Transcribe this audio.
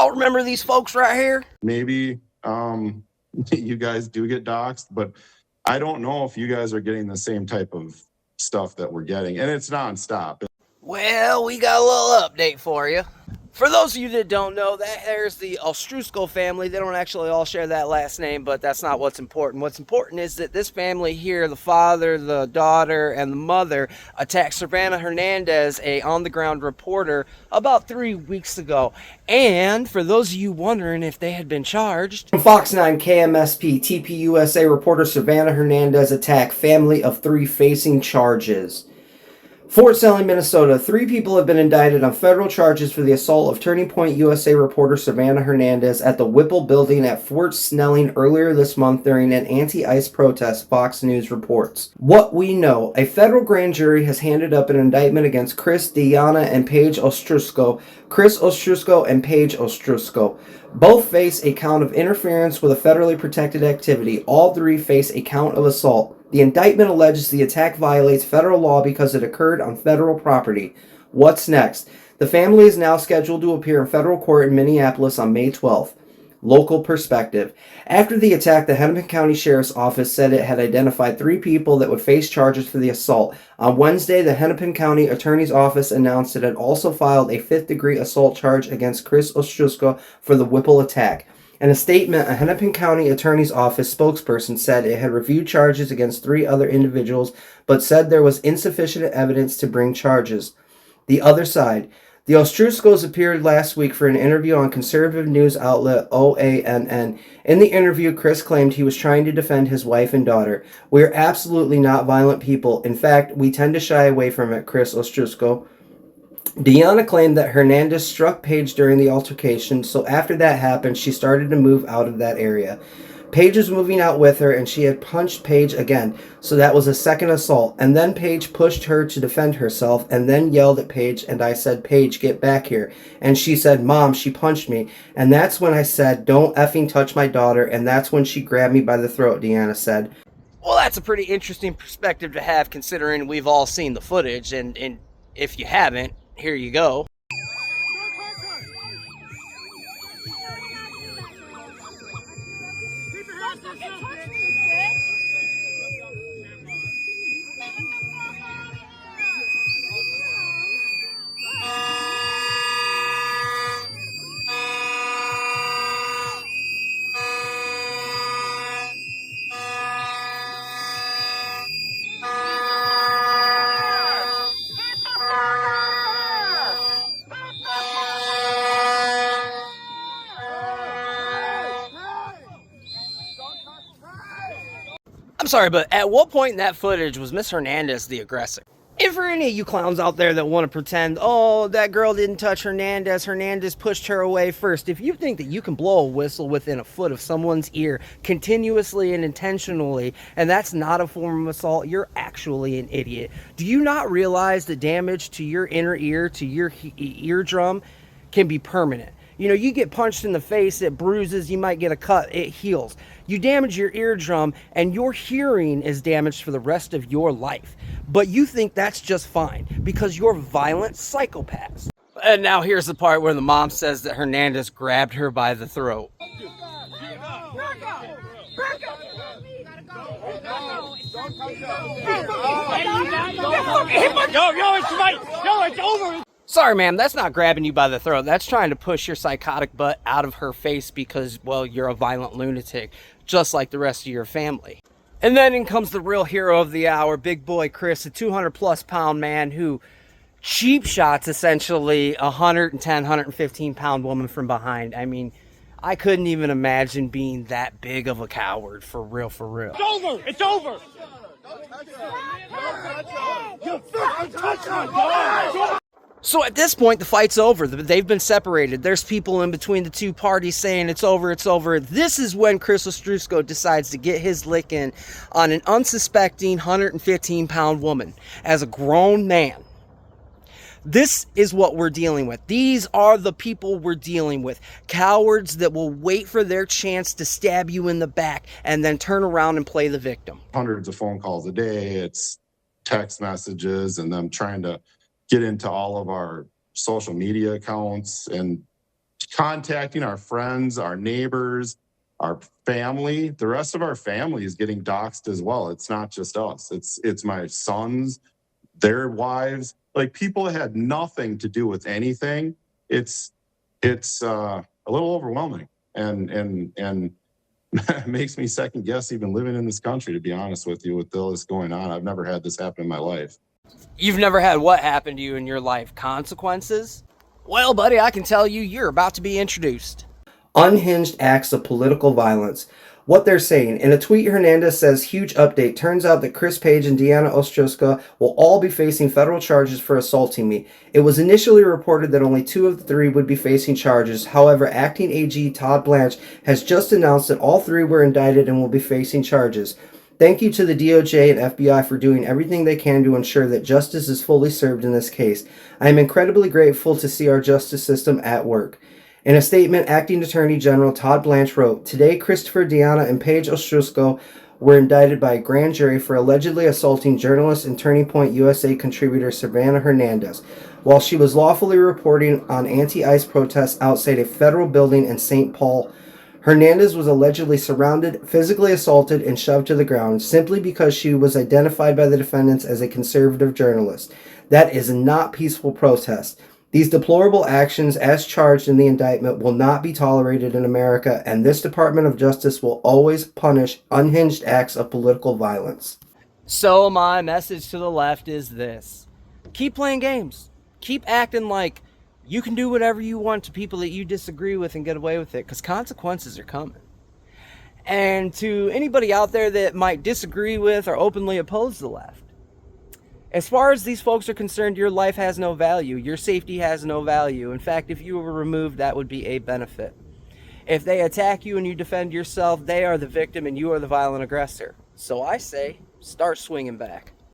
y'all remember these folks right here? Maybe you guys do get doxxed, but I don't know if you guys are getting the same type of stuff that we're getting, and it's nonstop. Well, we got a little update for you. For those of you that don't know, that there's the Ostroushko family. They don't actually all share that last name, but that's not what's important. What's important is that this family here, the father, the daughter, and the mother, attacked Savanah Hernandez, a on-the-ground reporter, about 3 weeks ago. And for those of you wondering if they had been charged, from Fox 9 KMSP, TPUSA reporter Savanah Hernandez attack, family of 3 facing charges. Fort Snelling, Minnesota. 3 people have been indicted on federal charges for the assault of Turning Point USA reporter Savanah Hernandez at the Whipple building at Fort Snelling earlier this month during an anti-ICE protest, Fox News reports. What we know, a federal grand jury has handed up an indictment against Chris, Diana, and Paige Ostroushko. Chris Ostroushko and Paige Ostroushko. Both face a count of interference with a federally protected activity. All 3 face a count of assault. The indictment alleges the attack violates federal law because it occurred on federal property. What's next? The family is now scheduled to appear in federal court in Minneapolis on May 12th. Local perspective. After the attack, the Hennepin County Sheriff's Office said it had identified 3 people that would face charges for the assault. On Wednesday, the Hennepin County Attorney's Office announced it had also filed a 5th-degree assault charge against Chris Ostroushko for the Whipple attack. In a statement, a Hennepin County Attorney's Office spokesperson said it had reviewed charges against 3 other individuals, but said there was insufficient evidence to bring charges. The other side. The Ostroushkos appeared last week for an interview on conservative news outlet OANN. In the interview, Chris claimed he was trying to defend his wife and daughter. "We're absolutely not violent people. In fact, we tend to shy away from it," Chris Ostroushko. Diana claimed that Hernandez struck Paige during the altercation, so after that happened, she started to move out of that area. Paige was moving out with her, and she had punched Paige again, so that was a second assault. And then Paige pushed her to defend herself, and then yelled at Paige, and I said, "Paige, get back here." And she said, "Mom, she punched me." And that's when I said, "Don't effing touch my daughter," and that's when she grabbed me by the throat, Deanna said. Well, that's a pretty interesting perspective to have, considering we've all seen the footage, and if you haven't, here you go. I'm sorry, but at what point in that footage was Miss Hernandez the aggressor? And for any of you clowns out there that want to pretend, oh, that girl didn't touch Hernandez, Hernandez pushed her away first. If you think that you can blow a whistle within a foot of someone's ear continuously and intentionally, and that's not a form of assault, you're actually an idiot. Do you not realize the damage to your inner ear, to your eardrum, can be permanent? You know, you get punched in the face, it bruises, you might get a cut, it heals. You damage your eardrum, and your hearing is damaged for the rest of your life. But you think that's just fine, because you're violent psychopaths. And now here's the part where the mom says that Hernandez grabbed her by the throat. It's over. Sorry, ma'am, that's not grabbing you by the throat. That's trying to push your psychotic butt out of her face because, well, you're a violent lunatic, just like the rest of your family. And then in comes the real hero of the hour, big boy Chris, a 200-plus pound man who cheap shots essentially a 110, 115-pound woman from behind. I mean, I couldn't even imagine being that big of a coward, for real, for real. It's over! It's over! Don't touch her! So at this point, the fight's over. They've been separated. There's people in between the two parties saying it's over, it's over. This is when Chris Ostroushko decides to get his lick in on an unsuspecting 115-pound woman as a grown man. This is what we're dealing with. These are the people we're dealing with. Cowards that will wait for their chance to stab you in the back and then turn around and play the victim. Hundreds of phone calls a day. It's text messages and them trying to get into all of our social media accounts and contacting our friends, our neighbors, our family. The rest of our family is getting doxxed as well. It's not just us. It's my sons, their wives, like people that had nothing to do with anything. It's a little overwhelming, and it makes me second guess even living in this country, to be honest with you, with all this going on. I've never had this happen in my life. You've never had what happened to you in your life? Consequences? Well, buddy, I can tell you, you're about to be introduced. Unhinged acts of political violence. What they're saying. In a tweet, Hernandez says, huge update. Turns out that Chris Page and Deanna Ostroushko will all be facing federal charges for assaulting me. It was initially reported that only 2 of the 3 would be facing charges. However, acting AG Todd Blanche has just announced that all 3 were indicted and will be facing charges. Thank you to the DOJ and FBI for doing everything they can to ensure that justice is fully served in this case. I am incredibly grateful to see our justice system at work. In a statement, Acting Attorney General Todd Blanche wrote, today Christopher, Deanna, and Paige Ostroushko were indicted by a grand jury for allegedly assaulting journalist and Turning Point USA contributor Savanah Hernandez while she was lawfully reporting on anti-ICE protests outside a federal building in St. Paul. Hernandez was allegedly surrounded, physically assaulted, and shoved to the ground simply because she was identified by the defendants as a conservative journalist. That is not peaceful protest. These deplorable actions, as charged in the indictment, will not be tolerated in America, and this Department of Justice will always punish unhinged acts of political violence. So my message to the left is this. Keep playing games. Keep acting like you can do whatever you want to people that you disagree with and get away with it, because consequences are coming. And to anybody out there that might disagree with or openly oppose the left, as far as these folks are concerned, your life has no value. Your safety has no value. In fact, if you were removed, that would be a benefit. If they attack you and you defend yourself, they are the victim and you are the violent aggressor. So I say, start swinging back.